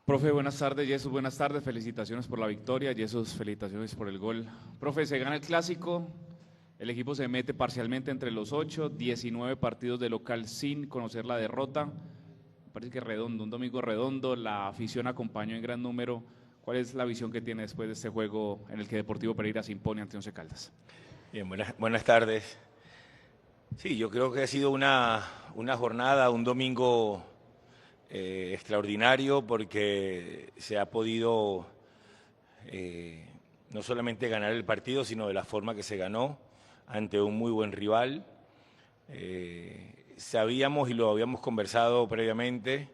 Profe, buenas tardes. Jesús, buenas tardes. Felicitaciones por la victoria. Jesús, felicitaciones por el gol. Profe, se gana el clásico. El equipo se mete parcialmente entre los 8, 19 partidos de local sin conocer la derrota. Me parece que redondo, un domingo redondo. La afición acompañó en gran número. ¿Cuál es la visión que tiene después de este juego en el que Deportivo Pereira se impone ante Once Caldas? Bien, buenas tardes. Sí, yo creo que ha sido una jornada, un domingo extraordinario porque se ha podido no solamente ganar el partido, sino de la forma que se ganó ante un muy buen rival. Sabíamos y lo habíamos conversado previamente,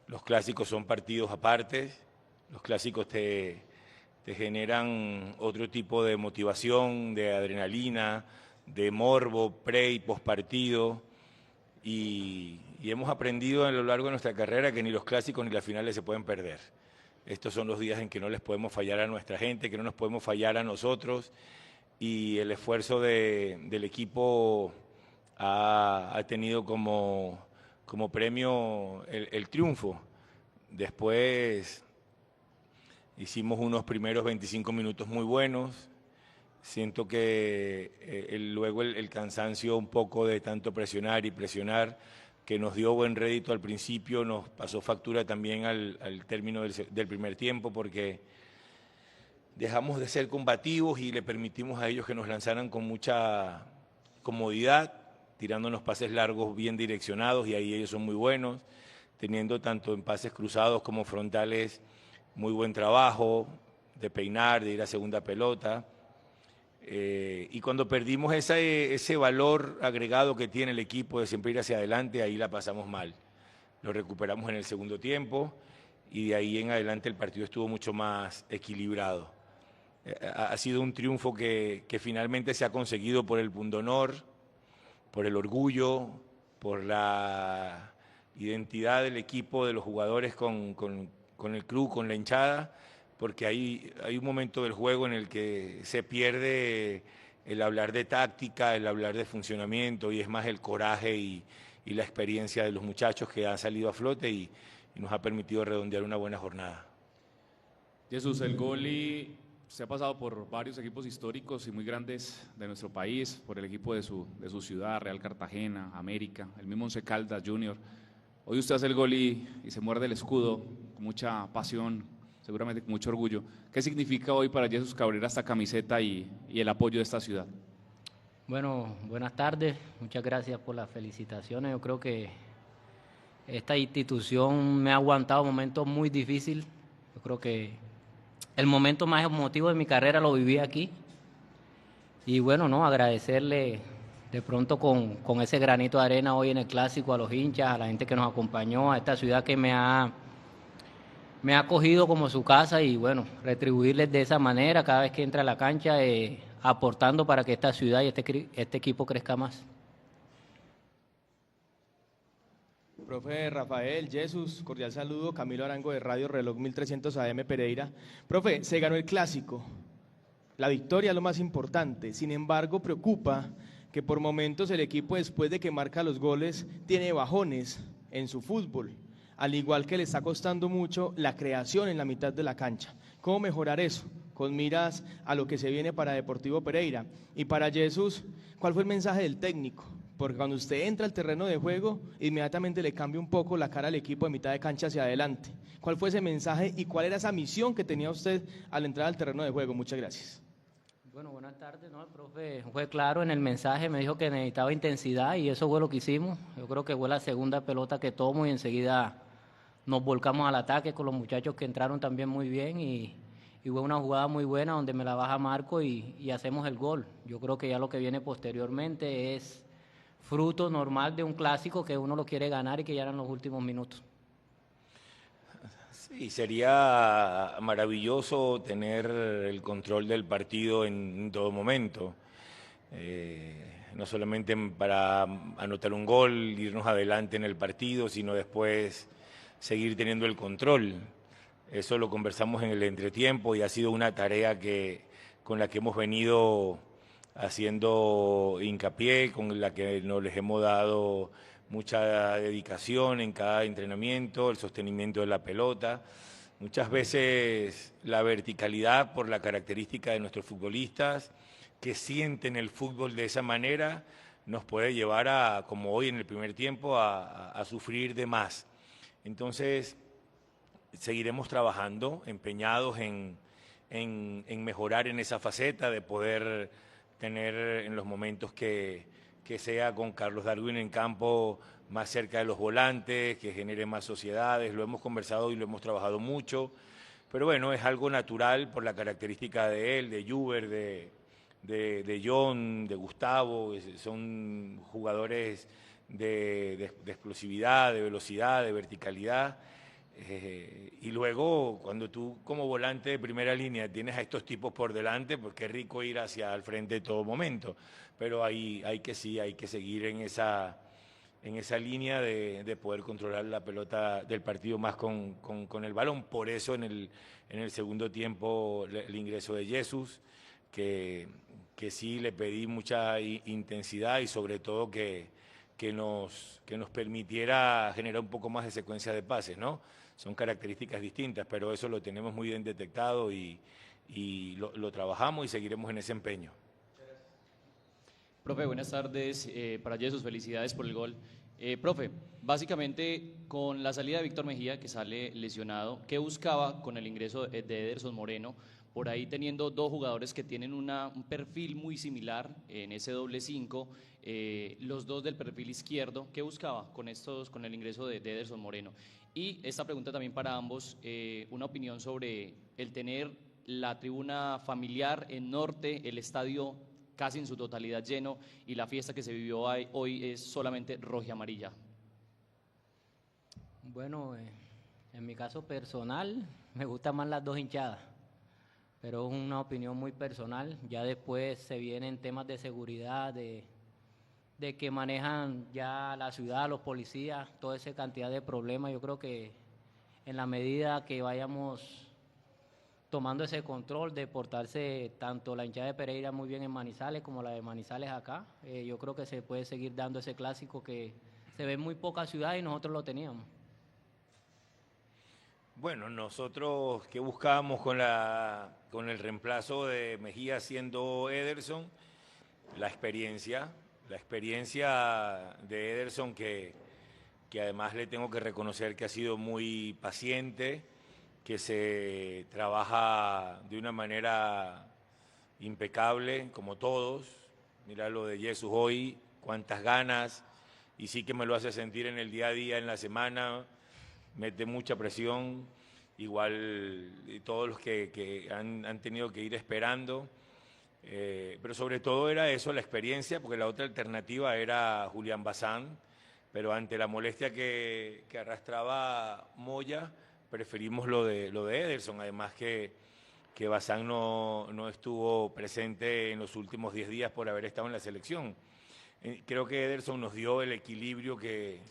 los clásicos son partidos aparte, los clásicos te generan otro tipo de motivación, de adrenalina, de morbo, pre y post partido, y hemos aprendido a lo largo de nuestra carrera que ni los clásicos ni las finales se pueden perder. Estos son los días en que no les podemos fallar a nuestra gente, que no nos podemos fallar a nosotros, y el esfuerzo del equipo ha tenido como premio el triunfo. Después hicimos unos primeros 25 minutos muy buenos. Siento que luego el cansancio un poco de tanto presionar y presionar, que nos dio buen rédito al principio, nos pasó factura también al término del primer tiempo, porque dejamos de ser combativos y le permitimos a ellos que nos lanzaran con mucha comodidad, tirándonos pases largos bien direccionados, y ahí ellos son muy buenos, teniendo tanto en pases cruzados como frontales muy buen trabajo, de peinar, de ir a segunda pelota. Y cuando perdimos ese valor agregado que tiene el equipo de siempre ir hacia adelante, ahí la pasamos mal. Lo recuperamos en el segundo tiempo y de ahí en adelante el partido estuvo mucho más equilibrado. Ha sido un triunfo que finalmente se ha conseguido por el pundonor, por el orgullo, por la identidad del equipo, de los jugadores con el club, con la hinchada, porque hay un momento del juego en el que se pierde el hablar de táctica, el hablar de funcionamiento, y es más el coraje y la experiencia de los muchachos que han salido a flote y nos ha permitido redondear una buena jornada. Jesús, el gol y se ha pasado por varios equipos históricos y muy grandes de nuestro país, por el equipo de su ciudad, Real Cartagena, América, el mismo Once Caldas Junior. Hoy usted hace el gol y se muerde el escudo con mucha pasión, seguramente con mucho orgullo. ¿Qué significa hoy para Jesús Cabrera esta camiseta y el apoyo de esta ciudad? Bueno, buenas tardes, muchas gracias por las felicitaciones. Yo creo que esta institución me ha aguantado momentos muy difíciles. Yo creo que el momento más emotivo de mi carrera lo viví aquí. Y bueno, no, agradecerle de pronto con ese granito de arena hoy en el clásico a los hinchas, a la gente que nos acompañó, a esta ciudad que me ha acogido como su casa, y bueno, retribuirles de esa manera cada vez que entra a la cancha, aportando para que esta ciudad y este equipo crezca más. Profe Rafael, Jesús, cordial saludo, Camilo Arango de Radio Reloj 1300 AM Pereira. Profe, se ganó el clásico, la victoria es lo más importante, sin embargo preocupa que por momentos el equipo, después de que marca los goles, tiene bajones en su fútbol, al igual que le está costando mucho la creación en la mitad de la cancha. ¿Cómo mejorar eso? Con miras a lo que se viene para Deportivo Pereira. Y para Jesús, ¿cuál fue el mensaje del técnico? Porque cuando usted entra al terreno de juego, inmediatamente le cambia un poco la cara al equipo de mitad de cancha hacia adelante. ¿Cuál fue ese mensaje y cuál era esa misión que tenía usted al entrar al terreno de juego? Muchas gracias. Bueno, buenas tardes, ¿no? El profe fue claro en el mensaje, me dijo que necesitaba intensidad y eso fue lo que hicimos. Yo creo que fue la segunda pelota que tomo y enseguida nos volcamos al ataque con los muchachos que entraron también muy bien, y fue una jugada muy buena donde me la baja Marco y hacemos el gol. Yo creo que ya lo que viene posteriormente es fruto normal de un clásico que uno lo quiere ganar y que ya eran los últimos minutos. Sí, sería maravilloso tener el control del partido en todo momento. No solamente para anotar un gol, irnos adelante en el partido, sino después seguir teniendo el control. Eso lo conversamos en el entretiempo y ha sido una tarea con la que hemos venido haciendo hincapié, con la que nos les hemos dado mucha dedicación en cada entrenamiento, el sostenimiento de la pelota. Muchas veces la verticalidad por la característica de nuestros futbolistas que sienten el fútbol de esa manera nos puede llevar a, como hoy en el primer tiempo, a sufrir de más. Entonces, seguiremos trabajando, empeñados en mejorar en esa faceta, de poder tener en los momentos que sea con Carlos Darwin en campo más cerca de los volantes, que genere más sociedades. Lo hemos conversado y lo hemos trabajado mucho, pero bueno, es algo natural por la característica de él, de Juber, de John, de Gustavo. Son jugadores de explosividad, de velocidad, de verticalidad. Y luego, cuando tú como volante de primera línea tienes a estos tipos por delante, pues qué rico ir hacia el frente en todo momento. Pero hay que seguir en esa línea de poder controlar la pelota del partido más con el balón. Por eso en el segundo tiempo el ingreso de Jesús, que sí le pedí mucha intensidad y sobre todo que nos permitiera generar un poco más de secuencia de pases, ¿no? Son características distintas, pero eso lo tenemos muy bien detectado y lo trabajamos y seguiremos en ese empeño. Profe, buenas tardes. Para Jesús, felicidades por el gol. Profe, básicamente con la salida de Víctor Mejía, que sale lesionado, ¿qué buscaba con el ingreso de Ederson Moreno? Por ahí teniendo dos jugadores que tienen un perfil muy similar en ese doble 5, los dos del perfil izquierdo, ¿qué buscaba con el ingreso de Ederson Moreno? Y esta pregunta también para ambos, una opinión sobre el tener la tribuna familiar en norte, el estadio casi en su totalidad lleno y la fiesta que se vivió hoy es solamente roja y amarilla. Bueno, en mi caso personal me gustan más las dos hinchadas, pero es una opinión muy personal. Ya después se vienen temas de seguridad, de que manejan ya la ciudad, los policías, toda esa cantidad de problemas. Yo creo que en la medida que vayamos tomando ese control de portarse tanto la hinchada de Pereira muy bien en Manizales como la de Manizales acá, yo creo que se puede seguir dando ese clásico que se ve en muy pocas ciudades y nosotros lo teníamos. Bueno, nosotros que buscábamos con el reemplazo de Mejía siendo Ederson, la experiencia de Ederson que además le tengo que reconocer que ha sido muy paciente, que se trabaja de una manera impecable, como todos. Mira lo de Jesús hoy, cuántas ganas, y sí que me lo hace sentir en el día a día, en la semana, mete mucha presión, igual todos los que han tenido que ir esperando, pero sobre todo era eso, la experiencia, porque la otra alternativa era Julián Bazán, pero ante la molestia que arrastraba Moya, preferimos lo de Ederson, además que Bazán no estuvo presente en los últimos 10 días por haber estado en la selección. Creo que Ederson nos dio el equilibrio que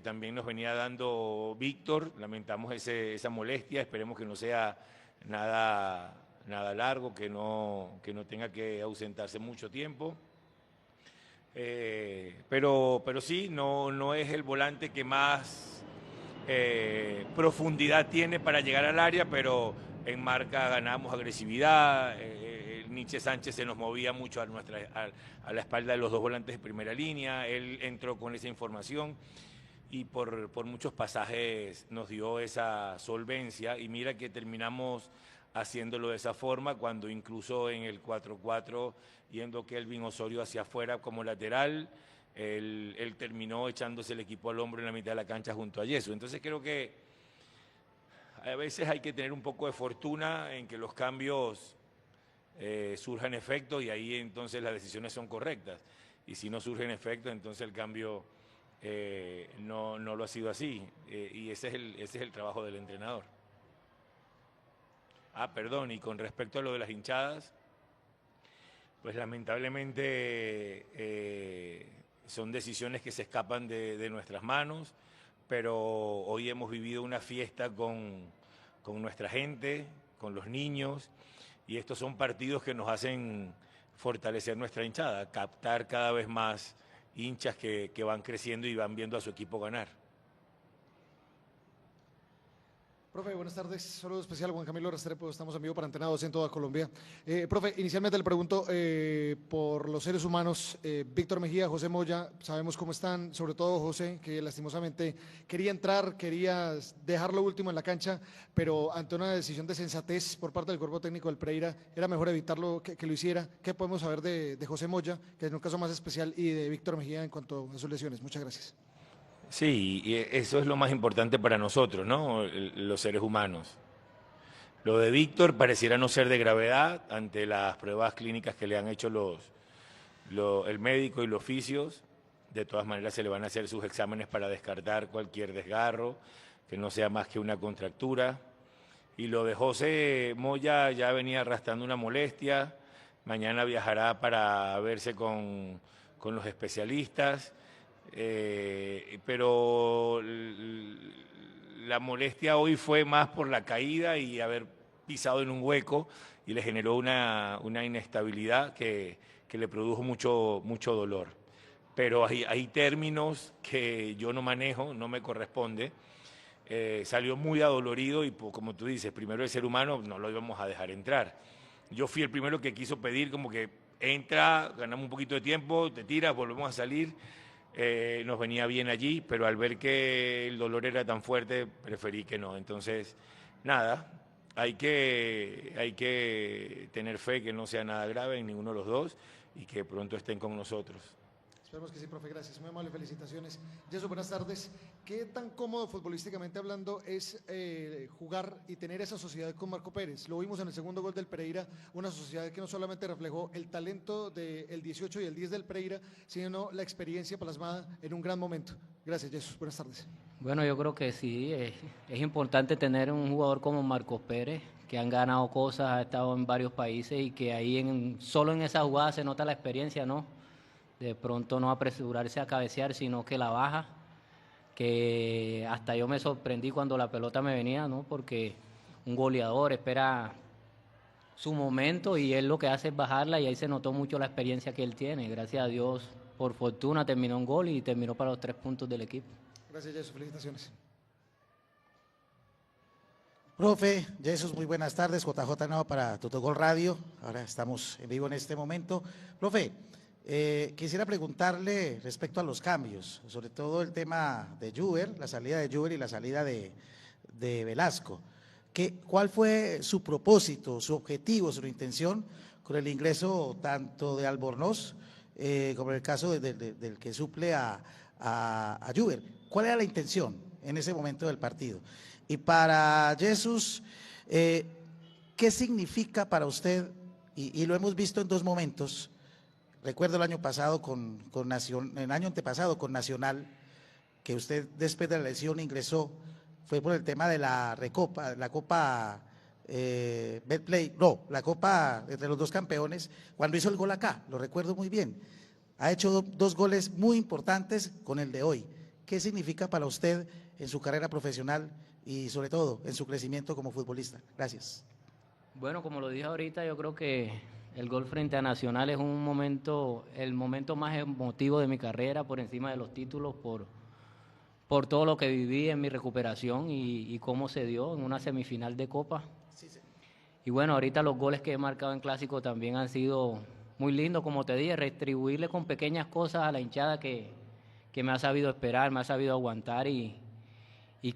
también nos venía dando Víctor. Lamentamos esa molestia, esperemos que no sea nada largo, que no tenga que ausentarse mucho tiempo. Pero sí, no es el volante que más profundidad tiene para llegar al área, pero en marca ganamos agresividad. Nietzsche Sánchez se nos movía mucho a la espalda de los dos volantes de primera línea, él entró con esa información y por muchos pasajes nos dio esa solvencia, y mira que terminamos haciéndolo de esa forma, cuando incluso en el 4-4, yendo Kelvin Osorio hacia afuera como lateral, él terminó echándose el equipo al hombro en la mitad de la cancha junto a Jesús. Entonces creo que a veces hay que tener un poco de fortuna en que los cambios surjan efectos, y ahí entonces las decisiones son correctas. Y si no surgen efectos, entonces el cambio no lo ha sido así. Y ese es el trabajo del entrenador. Perdón, y con respecto a lo de las hinchadas, pues lamentablemente son decisiones que se escapan de nuestras manos, pero hoy hemos vivido una fiesta con nuestra gente, con los niños, y estos son partidos que nos hacen fortalecer nuestra hinchada, captar cada vez más hinchas que van creciendo y van viendo a su equipo ganar. Profe, buenas tardes. Saludo especial, Juan Camilo Restrepo. Estamos en vivo para Antena 2 en toda Colombia. Profe, inicialmente le pregunto por los seres humanos. Víctor Mejía, José Moya, sabemos cómo están, sobre todo José, que lastimosamente quería entrar, quería dejar lo último en la cancha, pero ante una decisión de sensatez por parte del cuerpo técnico del Pereira, era mejor evitarlo que lo hiciera. ¿Qué podemos saber de José Moya, que es un caso más especial, y de Víctor Mejía en cuanto a sus lesiones? Muchas gracias. Sí, y eso es lo más importante para nosotros, ¿no? Los seres humanos. Lo de Víctor pareciera no ser de gravedad ante las pruebas clínicas que le han hecho el médico y los fisios. De todas maneras se le van a hacer sus exámenes para descartar cualquier desgarro, que no sea más que una contractura. Y lo de José Moya ya venía arrastrando una molestia. Mañana viajará para verse con los especialistas. Pero la molestia hoy fue más por la caída y haber pisado en un hueco y le generó una inestabilidad que le produjo mucho dolor. Pero hay términos que yo no manejo, no me corresponde. Salió muy adolorido y como tú dices, primero el ser humano no lo íbamos a dejar entrar. Yo fui el primero que quiso pedir como que entra, ganamos un poquito de tiempo, te tiras, volvemos a salir. Nos venía bien allí, pero al ver que el dolor era tan fuerte, preferí que no. Entonces, nada, hay que tener fe que no sea nada grave en ninguno de los dos y que pronto estén con nosotros. Esperemos que sí, profe, gracias. Muy amable, felicitaciones. Jesús, buenas tardes. ¿Qué tan cómodo futbolísticamente hablando es jugar y tener esa sociedad con Marco Pérez? Lo vimos en el segundo gol del Pereira, una sociedad que no solamente reflejó el talento del 18 y el 10 del Pereira, sino la experiencia plasmada en un gran momento. Gracias, Jesús. Buenas tardes. Bueno, yo creo que sí, es importante tener un jugador como Marcos Pérez, que han ganado cosas, ha estado en varios países y que ahí solo en esa jugada se nota la experiencia, ¿no? De pronto no apresurarse a cabecear, sino que la baja, que hasta yo me sorprendí cuando la pelota me venía, ¿no? Porque un goleador espera su momento y él lo que hace es bajarla y ahí se notó mucho la experiencia que él tiene. Gracias a Dios, por fortuna, terminó un gol y terminó para los 3 puntos del equipo. Gracias, Jesús. Felicitaciones. Profe, Jesús, muy buenas tardes. JJ Nava para Tutogol Radio. Ahora estamos en vivo en este momento. Profe, quisiera preguntarle respecto a los cambios, sobre todo el tema de Juber, la salida de Juber y la salida de Velasco. ¿Cuál fue su propósito, su objetivo, su intención con el ingreso tanto de Albornoz como en el caso del que suple a Juber? ¿Cuál era la intención en ese momento del partido? Y para Jesús, ¿qué significa para usted? Y lo hemos visto en 2 momentos. Recuerdo el año pasado el año antepasado con Nacional, que usted después de la lesión ingresó, fue por el tema de la Recopa, la Copa Betplay, no, la Copa entre los 2 campeones, cuando hizo el gol acá, lo recuerdo muy bien. Ha hecho 2 goles muy importantes con el de hoy. ¿Qué significa para usted en su carrera profesional y sobre todo en su crecimiento como futbolista? Gracias. Bueno, como lo dije ahorita, yo creo que el gol frente a Nacional es el momento más emotivo de mi carrera, por encima de los títulos, por todo lo que viví en mi recuperación y cómo se dio en una semifinal de Copa. Sí, sí. Y bueno, ahorita los goles que he marcado en Clásico también han sido muy lindos, como te dije, retribuirle con pequeñas cosas a la hinchada que me ha sabido esperar, me ha sabido aguantar y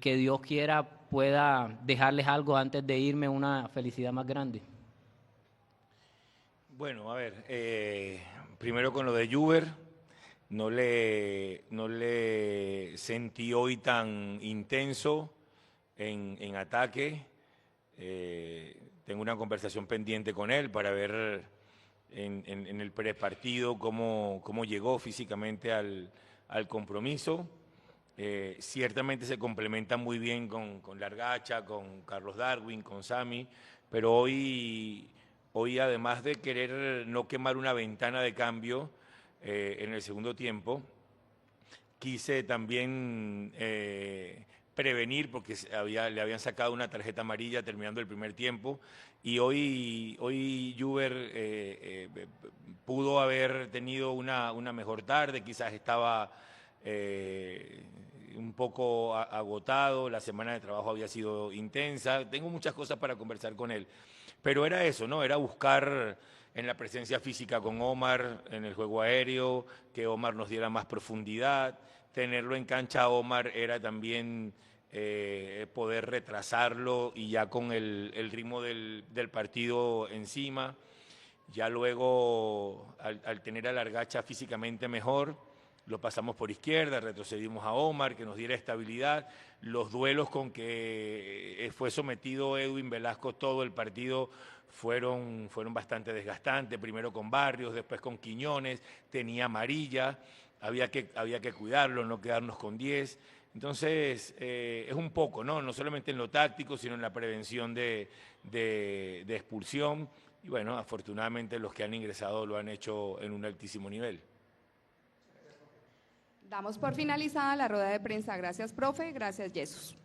que Dios quiera pueda dejarles algo antes de irme, una felicidad más grande. Bueno, a ver, primero con lo de Juber, no le sentí hoy tan intenso en ataque. Tengo una conversación pendiente con él para ver en el prepartido cómo llegó físicamente al compromiso. Ciertamente se complementa muy bien con Largacha, con Carlos Darwin, con Sami, pero hoy además de querer no quemar una ventana de cambio en el segundo tiempo, quise también prevenir porque le habían sacado una tarjeta amarilla terminando el primer tiempo y hoy Juber pudo haber tenido una mejor tarde, quizás estaba un poco agotado, la semana de trabajo había sido intensa, tengo muchas cosas para conversar con él, pero era eso, ¿no? Era buscar en la presencia física con Omar, en el juego aéreo, que Omar nos diera más profundidad, tenerlo en cancha a Omar era también poder retrasarlo y ya con el ritmo del partido encima. Ya luego, al tener a Largacha físicamente mejor, lo pasamos por izquierda, retrocedimos a Omar, que nos diera estabilidad. Los duelos con que fue sometido Edwin Velasco todo el partido fueron bastante desgastantes, primero con Barrios, después con Quiñones, tenía amarilla, había que cuidarlo, no quedarnos con 10. Entonces, es un poco, ¿no? No solamente en lo táctico, sino en la prevención de expulsión. Y bueno, afortunadamente los que han ingresado lo han hecho en un altísimo nivel. Damos por finalizada la rueda de prensa. Gracias, profe. Gracias, Jesús.